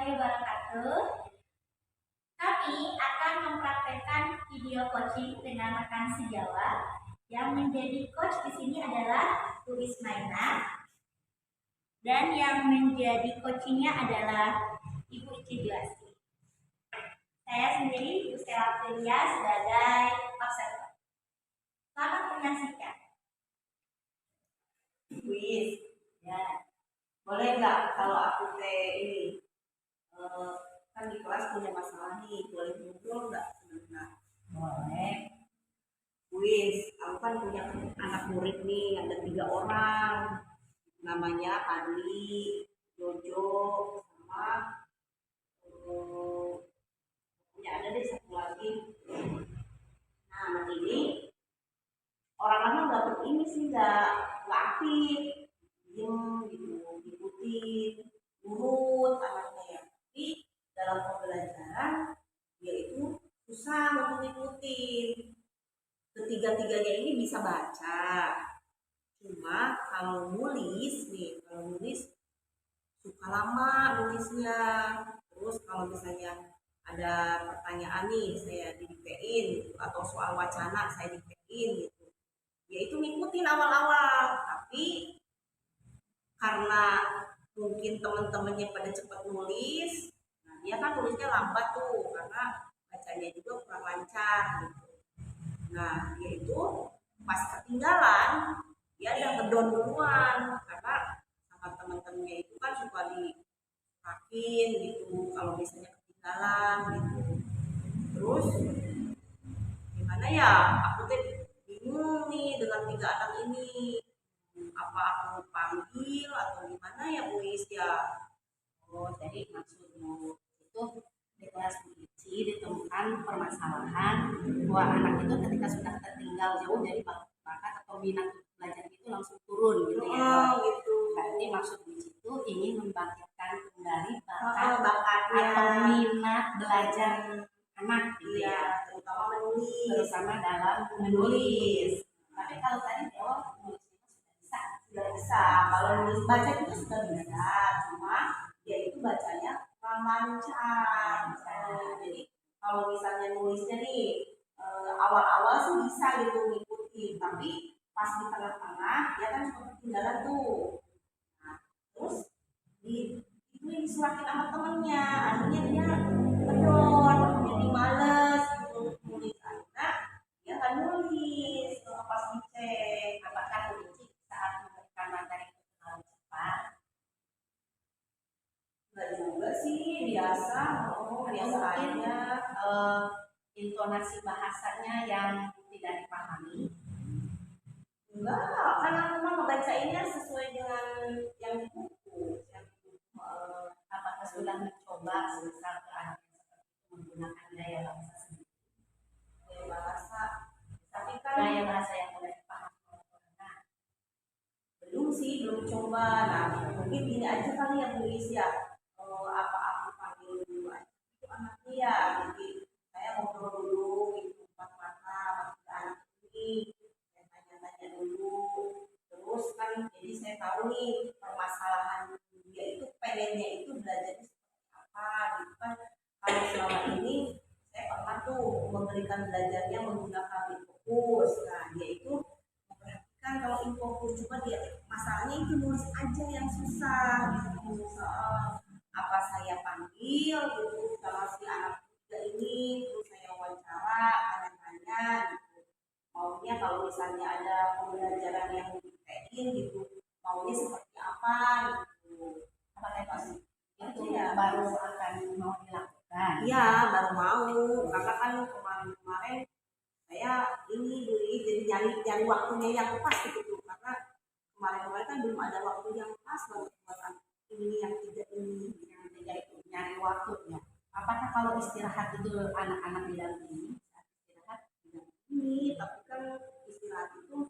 warahmatullahi wabarakatuh. Kami akan mempraktekkan video coaching dengan rekan sejawat. Yang menjadi coach di sini adalah Bu Ismaina dan yang menjadi coachingnya adalah Ibu Ici Juasti. Saya sendiri Bu Stella Filia sebagai observer. Selamat menyaksikan. Wis, ya. Boleh nggak kalau aku ini kan di kelas punya masalah nih, boleh ngobrol nggak sebentar? Boleh. Wis, aku kan punya anak murid nih, ada 3 orang. Namanya Adli, Jojo, sama punya ada deh satu lagi. Nah, anak ini orang lama nggak ini sih nggak aktif, diem gitu, ngikutin, nurut anaknya ya. Tapi dalam pembelajaran dia itu susah untuk ngikutin. Ketiga-tiganya ini bisa baca, cuma kalau nulis nih, kalau nulis suka lama nulisnya. Terus kalau misalnya ada pertanyaan nih saya didiktein gitu, atau soal wacana saya diktein gitu, ya itu ngikutin awal-awal. Tapi karena mungkin teman-temannya pada cepat nulis, nah dia kan nulisnya lambat tuh karena bacanya juga kurang lancar gitu. Nah dia itu pas ketinggalan dia udah ngedon duluan karena sama teman-temannya itu kan suka dirakin gitu kalau misalnya ketinggalan gitu. Terus gimana ya, aku tuh bingung nih dengan 3 anak ini, apa aku panggil atau gimana ya Bu Is ya? Oh, jadi maksudmu itu di kelas Ici ditemukan permasalahan bahwa anak itu ketika sudah tertinggal jauh dari bakat atau minat belajar itu langsung turun gitu ya. Oh, gitu. Berarti maksud Ici itu ingin membangkitkan kembali bakat bakatnya atau minat belajar anak gitu ya, ya. terutama menulis, Terutama dalam menulis. Tapi kalau tadi di awal menulis itu sudah bisa. Kalau nulis baca itu sudah bisa, cuma dia itu bacanya kurang lancar. Jadi kalau misalnya nulisnya nih awal-awal sih bisa gitu ngikutin, tapi pas di tengah-tengah dia kan suka ketinggalan tuh. Nah, terus itu yang disuratin sama temennya, akhirnya dia kendor, jadi males gitu nulis. Akhirnya dia nggak nulis pas dicek. apakah Ici saat memberikan materi itu terlalu cepat? Nggak juga sih, biasa. Biasa aja. Intonasi bahasanya yang tidak dipahami. Enggak, karena memang ngebacainnya sesuai dengan yang di buku. Apakah sudah mencoba semisal ke anak yang seperti itu menggunakan gaya bahasa sendiri? Gaya bahasa, tapi kan Gaya bahasa yang mudah dipahami oleh orang lain. belum sih, belum coba. Nah, mungkin gini aja kali ya Bu Is ya. Apa aku panggil dulu aja itu anaknya ya, jadi saya ngobrol dulu gitu empat mata sama anak ini, saya tanya-tanya dulu. Terus kan jadi saya tahu nih permasalahan dia itu pengennya itu belajarnya seperti apa gitu kan. Kalau selama ini saya pernah tuh memberikan belajarnya menggunakan fokus. Nah dia itu memperhatikan kalau infokus, cuma dia masalahnya itu nulis aja yang susah gitu. Apa saya panggil gitu sama si anak tiga ini, terus saya wawancara, tanya-tanya gitu, maunya kalau misalnya ada pembelajaran yang dipikirkan gitu, maunya seperti apa gitu. Apakah itu Itu ya baru akan mau dilakukan? iya baru mau, karena kan kemarin-kemarin saya ini jadi nyari waktunya yang pas gitu, karena kemarin-kemarin kan belum ada waktu yang pas buat ini yang tiga ini. Yang tiga itu nyari waktunya. Apakah kalau istirahat itu anak-anak didampingi? Saat istirahat Ini tapi kan istirahat itu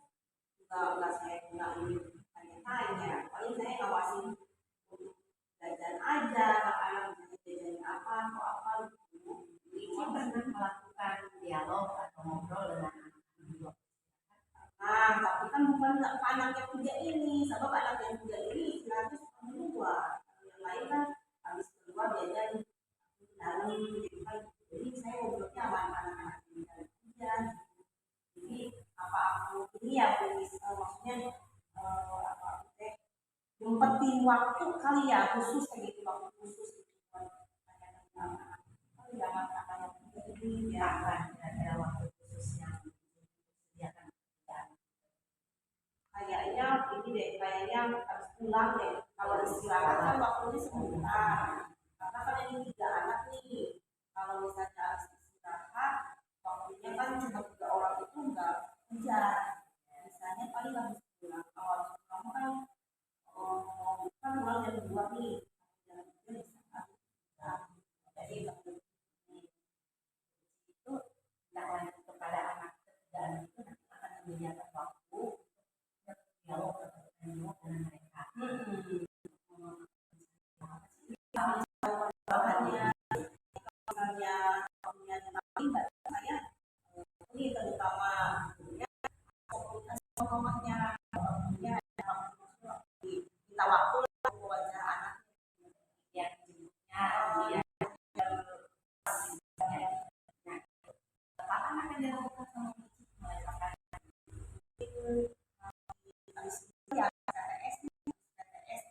nggak saya nggak ini tanya-tanya, paling saya ngawasin untuk jajan aja, anak misalnya jajan apa atau apa gitu. Ici pernah melakukan dialog atau ngobrol dengan anak-anak di waktu istirahat? Nah tapi kan bukan anak yang tiga ini, sebab anak yang tiga ini istirahatnya suka di luar, yang lain kan habis keluar jajan maksudnya nyempetin waktu kali ya khusus kayak gitu, waktu khusus gitu buat anak-anak kali ya, anak-anak ini ya. Kapan kira-kira waktu khusus yang disediakan? Kayaknya ini deh, kayaknya harus pulang deh. Kalau istirahat kan waktunya sebentar, karena kan ini 3 anak nih. Kalau misalnya harus istirahat, waktunya kan cuma 3 orang itu nggak kerja. Misalnya paling harus pulang. Kalau harus pulang kan, kan pulang jam 2 nih. Jam 3 bisa kan? Nah, jadi Itu tidak lanjut kepada anak ketiga itu nanti akan menyediakan waktu dialog atau bertemu dengan mereka. bahannya misalnya punya paling nggak saya ini terutama ya komunitas ngomongnya punya kita waktu lah wawancara anak Ya, jemputnya, nah, kapan akan dilakukan sama mulai kapan? ya KTS KTS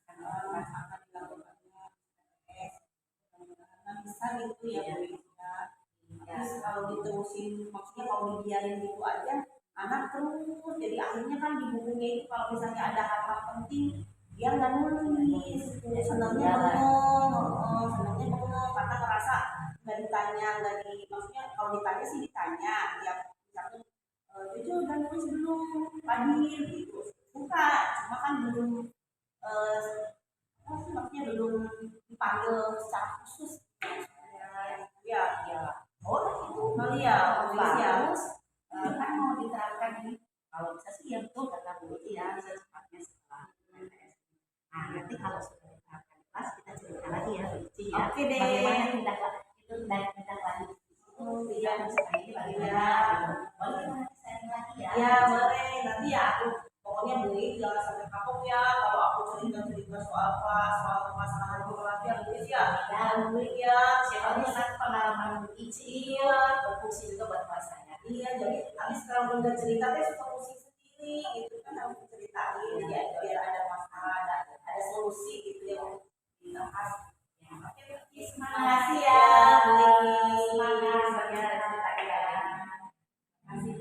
akan dilakukannya KTS mudah-mudahan bisa gitu ya Bu ya. Terus kalau diterusin, maksudnya kalau dibiarin gitu aja, anak terus jadi akhirnya kan di bukunya itu kalau misalnya ada hal-hal penting dia nggak nulis, senangnya bengong karena ngerasa nggak ditanya, nggak di, maksudnya kalau ditanya sih ditanya, ya misalnya itu udah nulis belum Fadil gitu, buka, cuma kan belum apa sih maksudnya belum dipanggil secara khusus ya ya. Oh itu kali ya Bagus, kan mau diterapkan ini. Kalau bisa sih ya betul kata Bu Uci ya, secepatnya setelah PTS. Nah, nanti kalau sudah diterapkan di kelas kita cerita lagi ya Bu Uci ya. Oke deh. Bagaimana tindak itu tindak lanjut itu Iya. misalnya ini bagaimana? Iya. Boleh kita nanti sharing lagi ya. Ya boleh, nanti ya aku pokoknya beli jangan sampai kapok ya kalau aku cerita-cerita soal apa, soal permasalahan geografi yang beli ya, jangan beli ya. Siapa tahu kan pengalaman Bu Uci Iya, berfungsi juga buat kelas saya. iya jadi habis kalau udah cerita teh suka pusing sendiri gitu kan, harus diceritain ya biar ada masalah, ada solusi gitu yang dibahas. Ya, oke, Terima semangat kasih ya, ya, semangat bagi cerita ya. Terima kasih.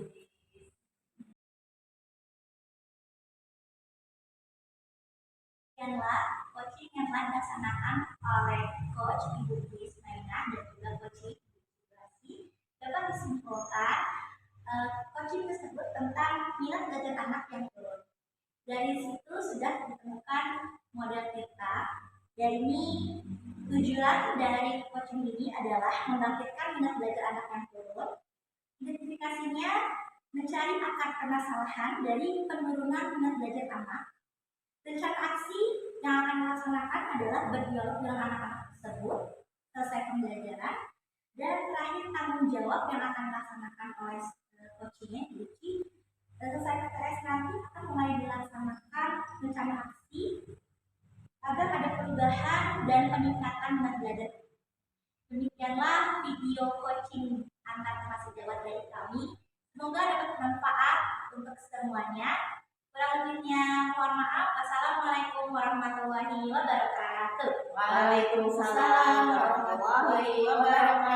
Demikianlah coaching yang telah dilaksanakan oleh Coach Ibu Kris Mainah dan juga coaching Ibu Grasi. Dapat disimpulkan coaching tersebut tentang minat belajar anak yang turun. Dari situ sudah ditemukan model kita. Dan ini tujuan dari coaching ini adalah membangkitkan minat belajar anak yang turun. Identifikasinya mencari akar permasalahan dari penurunan minat belajar anak. Rencana aksi yang akan dilaksanakan adalah berdialog dengan anak-anak tersebut, selesai pembelajaran, dan terakhir tanggung jawab yang akan dilaksanakan oleh coachingnya Yuki. Selesai PTS nanti akan mulai dilaksanakan rencana aksi agar ada perubahan dan peningkatan minat belajar. Demikianlah video coaching antar kelas sejawat dari kami. Semoga dapat bermanfaat untuk semuanya. Kurang lebihnya mohon maaf. Wassalamualaikum warahmatullahi wabarakatuh. Waalaikumsalam warahmatullahi wabarakatuh.